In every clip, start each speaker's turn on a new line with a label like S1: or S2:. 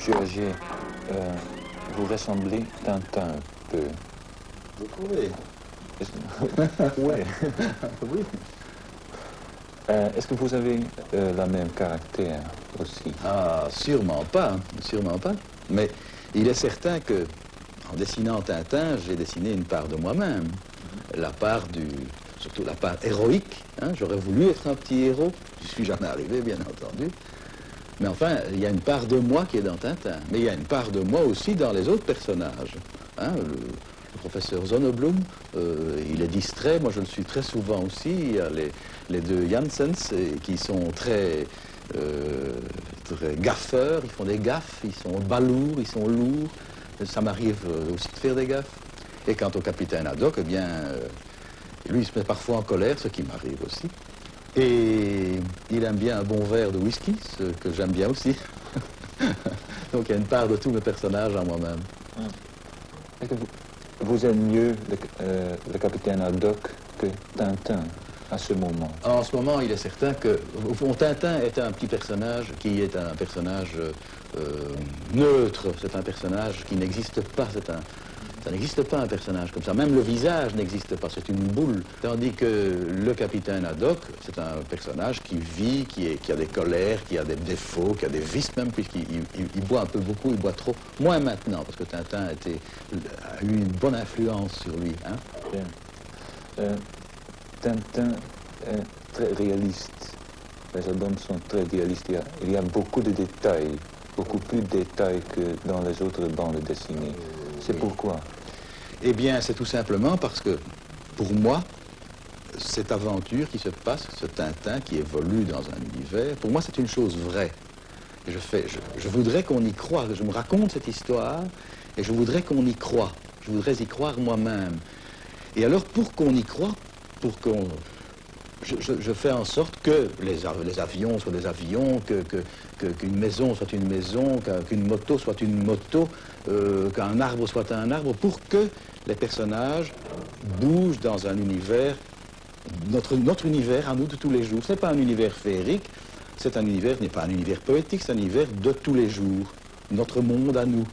S1: Georges, vous ressemblez Tintin un peu.
S2: Vous trouvez?
S1: Oui.
S2: Oui.
S1: Est-ce que vous avez la même caractère aussi?
S2: Ah, sûrement pas, sûrement pas. Mais il est certain que, en dessinant Tintin, j'ai dessiné une part de moi-même. La part surtout la part héroïque. Hein. J'aurais voulu être un petit héros. Je suis jamais arrivé, bien entendu. Mais enfin, il y a une part de moi qui est dans Tintin. Mais il y a une part de moi aussi dans les autres personnages. Hein, le professeur Zonneblum, il est distrait. Moi, je le suis très souvent aussi. Il y a les deux Janssens qui sont très gaffeurs. Ils font des gaffes. Ils sont balourds, ils sont lourds. Ça m'arrive aussi de faire des gaffes. Et quant au capitaine Haddock, eh bien, lui, il se met parfois en colère, ce qui m'arrive aussi. Et il aime bien un bon verre de whisky, ce que j'aime bien aussi. Donc il y a une part de tous mes personnages en moi-même.
S1: Est-ce que vous aimez mieux le capitaine Haddock que Tintin à ce moment?
S2: En ce moment, il est certain que, au fond, Tintin est un petit personnage qui est un personnage neutre. C'est un personnage qui n'existe pas. Ça n'existe pas un personnage comme ça. Même le visage n'existe pas, c'est une boule. Tandis que le capitaine Haddock, c'est un personnage qui vit, qui a des colères, qui a des défauts, qui a des vices même, puisqu'il boit un peu beaucoup, il boit trop. Moins maintenant, parce que Tintin a eu une bonne influence sur lui. Hein.
S1: Bien. Tintin est très réaliste. Les albums sont très réalistes. Il y a beaucoup de détails, beaucoup plus de détails que dans les autres bandes dessinées. C'est pourquoi?
S2: Eh bien, c'est tout simplement parce que, pour moi, cette aventure qui se passe, ce Tintin qui évolue dans un univers, pour moi, c'est une chose vraie. Et je voudrais qu'on y croie. Je me raconte cette histoire et je voudrais qu'on y croie. Je voudrais y croire moi-même. Et alors, pour qu'on y croie, je fais en sorte que les avions soient des avions, qu'une maison soit une maison, qu'une moto soit une moto, qu'un arbre soit un arbre, pour que les personnages bougent dans un univers, notre univers à nous de tous les jours. Ce n'est pas un univers féerique, c'est un univers, n'est pas un univers poétique, c'est un univers de tous les jours, notre monde à nous.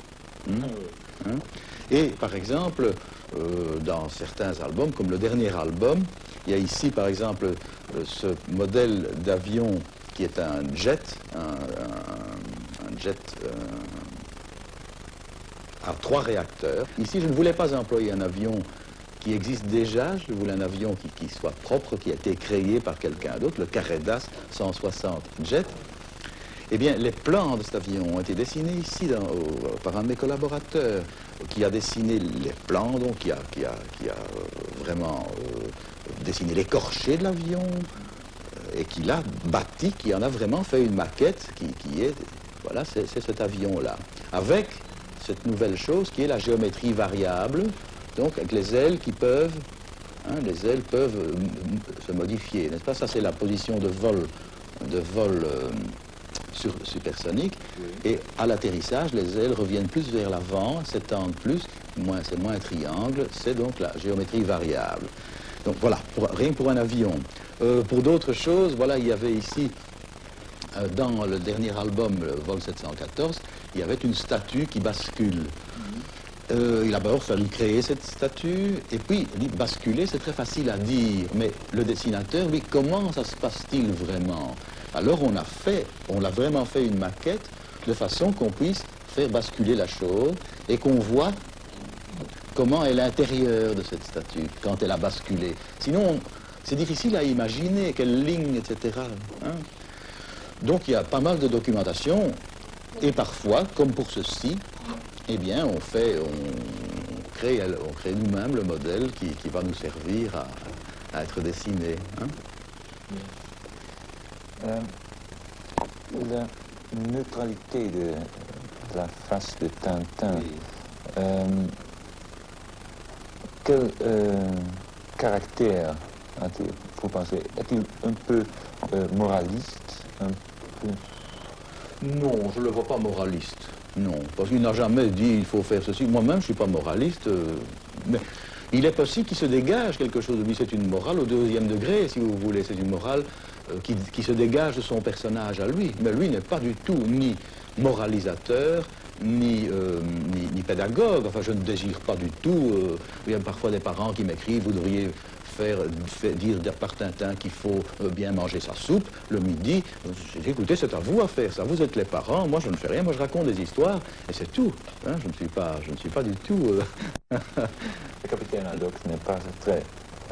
S2: Hein? Et par exemple, dans certains albums, comme le dernier album, il y a ici par exemple ce modèle d'avion qui est un jet, un jet à 3 réacteurs. Ici, je ne voulais pas employer un avion qui existe déjà, je voulais un avion qui soit propre, qui a été créé par quelqu'un d'autre, le Caredas 160 Jet. Eh bien, les plans de cet avion ont été dessinés ici par un de mes collaborateurs, qui a dessiné les plans, donc qui a vraiment dessiné l'écorché de l'avion, et qui l'a bâti, qui en a vraiment fait une maquette, qui est, voilà, c'est cet avion-là. Avec cette nouvelle chose qui est la géométrie variable, donc avec les ailes qui peuvent, les ailes peuvent se modifier, n'est-ce pas? Ça, c'est la position de vol supersonique. Oui. Et à l'atterrissage, les ailes reviennent plus vers l'avant, s'étendent plus, c'est moins un triangle, c'est donc la géométrie variable. Donc voilà, rien que pour un avion. Pour d'autres choses, voilà, il y avait ici, dans le dernier album, le Vol 714, il y avait une statue qui bascule. Il a d'abord fallu créer cette statue, et puis basculer, c'est très facile à dire, mais le dessinateur, lui, comment ça se passe-t-il vraiment? Alors on a vraiment fait une maquette de façon qu'on puisse faire basculer la chose et qu'on voit comment est l'intérieur de cette statue quand elle a basculé. Sinon, c'est difficile à imaginer, quelle ligne, etc. Hein? Donc il y a pas mal de documentation, et parfois, comme pour ceci, eh bien, on crée nous-mêmes le modèle qui va nous servir à être dessiné. Hein?
S1: La neutralité de la face de Tintin, oui. Quel caractère vous pensez? Est-il un peu moraliste?
S2: Non, je ne le vois pas moraliste. Non, parce qu'il n'a jamais dit il faut faire ceci. Moi-même, je ne suis pas moraliste, mais il est possible qu'il se dégage quelque chose de lui. C'est une morale au 2e degré, si vous voulez. C'est une morale qui se dégage de son personnage à lui. Mais lui n'est pas du tout ni moralisateur, ni pédagogue. Enfin, je ne désire pas du tout. Il y a parfois des parents qui m'écrivent, vous devriez dire par Tintin qu'il faut bien manger sa soupe le midi. J'ai dit, écoutez, c'est à vous à faire ça. Vous êtes les parents, moi je ne fais rien, moi je raconte des histoires et c'est tout. Hein, je ne suis pas du tout...
S1: Le capitaine Haddock n'est pas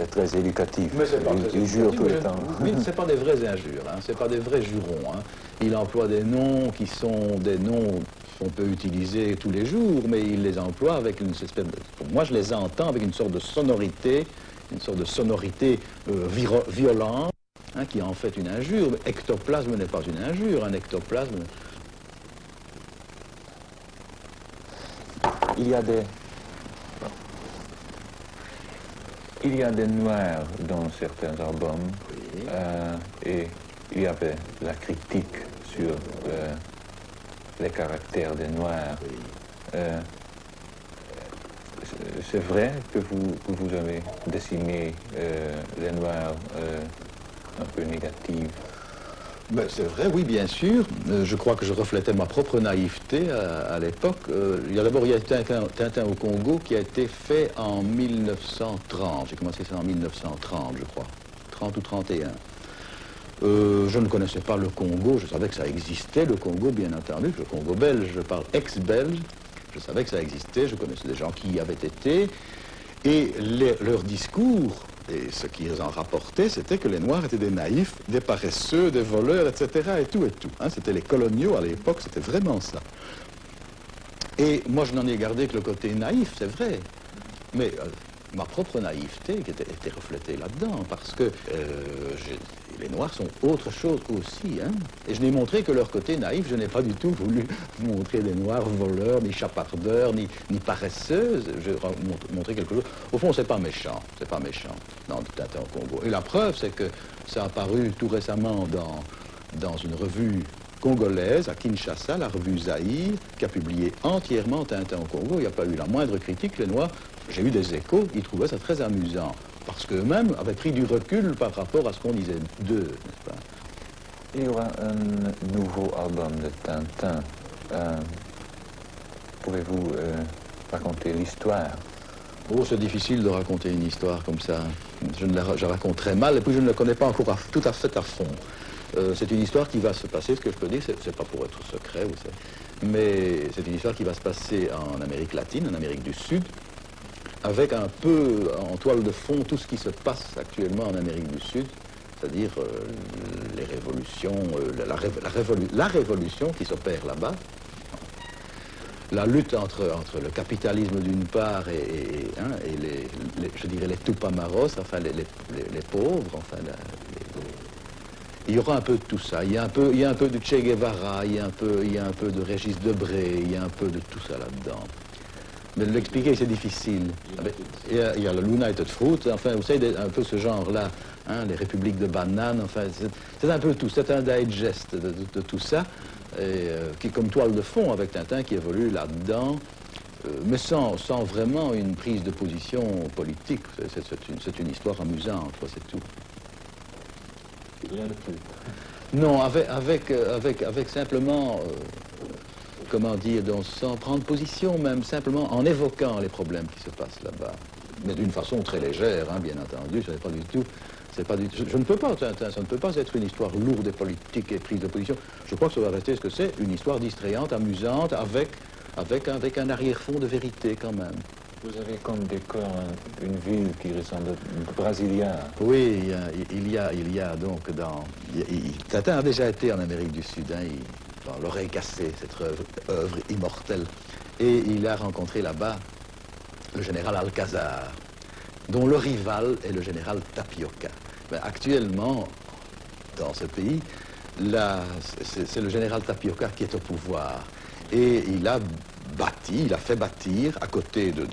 S1: très éducatif.
S2: Mais c'est pas très
S1: il jure tout le temps.
S2: Oui, c'est pas des vraies injures, hein, c'est pas des vrais jurons. Hein. Il emploie des noms qui sont des noms qu'on peut utiliser tous les jours, mais il les emploie avec une espèce de... Pour moi, je les entends avec une sorte de sonorité violente, hein, qui est en fait une injure. Ectoplasme n'est pas une injure, un ectoplasme...
S1: Il y a des noirs dans certains albums,
S2: Oui.
S1: et il y avait la critique sur les caractères des noirs.
S2: Oui.
S1: C'est vrai que vous avez dessiné les noirs un peu négatifs.
S2: Ben, c'est vrai, oui, bien sûr. Je crois que je reflétais ma propre naïveté à l'époque. Il y a Tintin au Congo qui a été fait en 1930. J'ai commencé ça en 1930, je crois. 30 ou 31. Je ne connaissais pas le Congo. Je savais que ça existait, le Congo, bien entendu. Le Congo belge, je parle ex-belge. Je savais que ça existait. Je connaissais des gens qui y avaient été. Et leur discours... Et ce qu'ils en rapportaient, c'était que les Noirs étaient des naïfs, des paresseux, des voleurs, etc. et tout et tout. Hein, c'était les coloniaux à l'époque, c'était vraiment ça. Et moi, je n'en ai gardé que le côté naïf, c'est vrai. Mais ma propre naïveté qui était reflétée là-dedans, parce que les Noirs sont autre chose aussi. Hein, et je n'ai montré que leur côté naïf. Je n'ai pas du tout voulu montrer des Noirs voleurs, ni chapardeurs, ni paresseuses. Je montrer quelque chose. Au fond, c'est pas méchant. C'est pas méchant dans Tintin au Congo. Et la preuve, c'est que ça a apparu tout récemment dans une revue congolaise à Kinshasa, la revue Zaïre, qui a publié entièrement Tintin au Congo. Il n'y a pas eu la moindre critique. Les Noirs, j'ai eu des échos, ils trouvaient ça très amusant. Parce qu'eux-mêmes avaient pris du recul par rapport à ce qu'on disait d'eux, n'est-ce pas?
S1: Il y aura un nouveau album de Tintin. Pouvez-vous raconter l'histoire?
S2: Oh, c'est difficile de raconter une histoire comme ça. Je raconte très mal, et puis je ne la connais pas encore tout à fait à fond. C'est une histoire qui va se passer, ce que je peux dire, c'est pas pour être secret, vous savez, mais c'est une histoire qui va se passer en Amérique latine, en Amérique du Sud, avec un peu en toile de fond tout ce qui se passe actuellement en Amérique du Sud, c'est-à-dire les révolutions, la révolution qui s'opère là-bas, la lutte entre le capitalisme d'une part et je dirais les tupamaros, enfin les pauvres, enfin il y aura un peu de tout ça. Il y a un peu de Che Guevara, il y a un peu de Régis Debray, il y a un peu de tout ça là-dedans. Mais de l'expliquer, c'est difficile. Il y a le United Fruit, enfin, vous savez, un peu ce genre-là, hein, les républiques de bananes, enfin, c'est un peu tout. C'est un digest de tout ça, et, qui est comme toile de fond avec Tintin qui évolue là-dedans, mais sans vraiment une prise de position politique. C'est une histoire amusante, c'est tout.
S1: Rien de plus.
S2: Non, avec simplement, comment dire, donc, sans prendre position, même simplement en évoquant les problèmes qui se passent là-bas. Mais d'une façon très légère, hein, bien entendu, ce n'est pas du tout... Je ne peux pas, ça ne peut pas être une histoire lourde et politique et prise de position. Je crois que ça va rester ce que c'est, une histoire distrayante, amusante, avec un arrière-fond de vérité quand même.
S1: Vous avez comme décor une ville qui ressemble à Brasilia.
S2: Oui, il y a donc dans... Tintin a déjà été en Amérique du Sud, hein, dans l'oreille cassée, cette œuvre immortelle. Et il a rencontré là-bas le général Alcazar, dont le rival est le général Tapioca. Mais actuellement, dans ce pays, c'est le général Tapioca qui est au pouvoir. Et il a fait bâtir, à côté de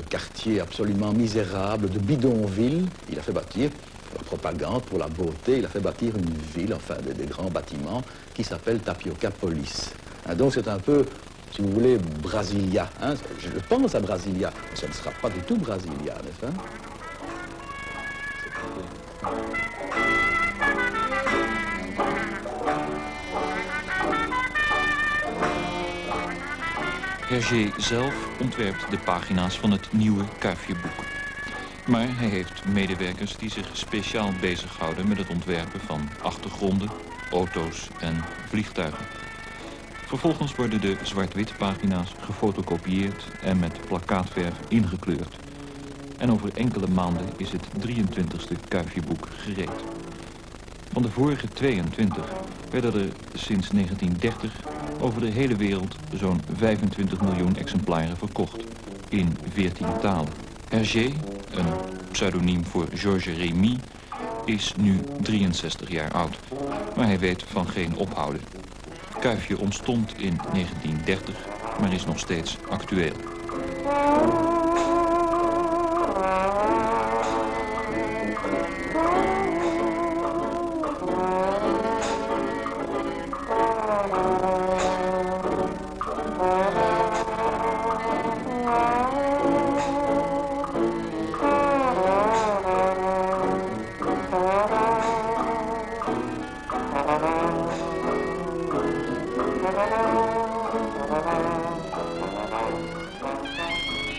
S2: quartiers absolument misérables, de bidonvilles, il a fait bâtir, pour la propagande, pour la beauté, il a fait bâtir une ville, enfin des grands bâtiments, qui s'appelle Tapiocapolis. Hein, donc c'est un peu, si vous voulez, Brasilia. Hein, je pense à Brasilia, mais ça ne sera pas du tout Brasilia, n'est-ce pas?
S3: Hergé zelf ontwerpt de pagina's van het nieuwe Kuifje-boek. Maar hij heeft medewerkers die zich speciaal bezighouden met het ontwerpen van achtergronden, auto's en vliegtuigen. Vervolgens worden de zwart-wit pagina's gefotocopieerd en met plakkaatverf ingekleurd. En over enkele maanden is het 23e Kuifje-boek gereed. Van de vorige 22 werden er sinds 1930 over de hele wereld zo'n 25 miljoen exemplaren verkocht. In 14 talen. Hergé, een pseudoniem voor Georges Rémy, is nu 63 jaar oud. Maar hij weet van geen ophouden. Kuifje ontstond in 1930, maar is nog steeds actueel.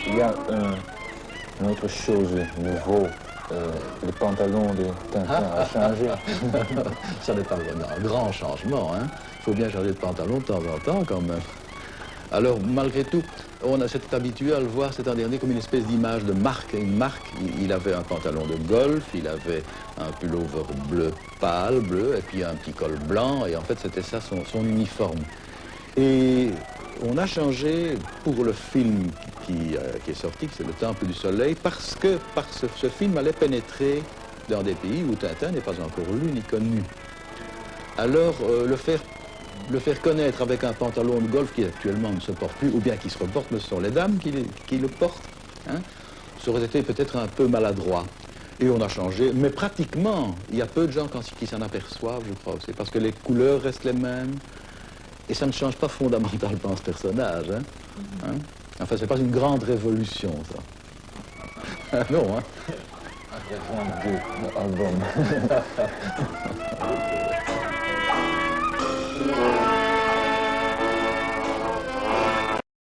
S1: Il y a une autre chose nouveau, le pantalon de Tintin a changé.
S2: Ça n'est pas vraiment un grand changement, hein. Il faut bien changer de pantalon de temps en temps quand même. Alors malgré tout, on s'était habitué à le voir cet an dernier comme une espèce d'image de marque. Une marque, il avait un pantalon de golf, il avait un pullover bleu pâle, bleu, et puis un petit col blanc, et en fait c'était ça son uniforme. Et on a changé pour le film qui est sorti, c'est Le Temple du Soleil, parce que ce film allait pénétrer dans des pays où Tintin n'est pas encore lu ni connu. Alors le faire connaître avec un pantalon de golf qui actuellement ne se porte plus, ou bien qui se reporte, mais ce sont les dames qui le portent, hein, ça aurait été peut-être un peu maladroit. Et on a changé, mais pratiquement, il y a peu de gens qui s'en aperçoivent, je crois aussi, parce que les couleurs restent les mêmes. Et ça ne change pas fondamentalement ce personnage. Hein? Hein? Enfin, c'est pas une grande révolution, ça. Non, hein?
S1: Après 22 albums.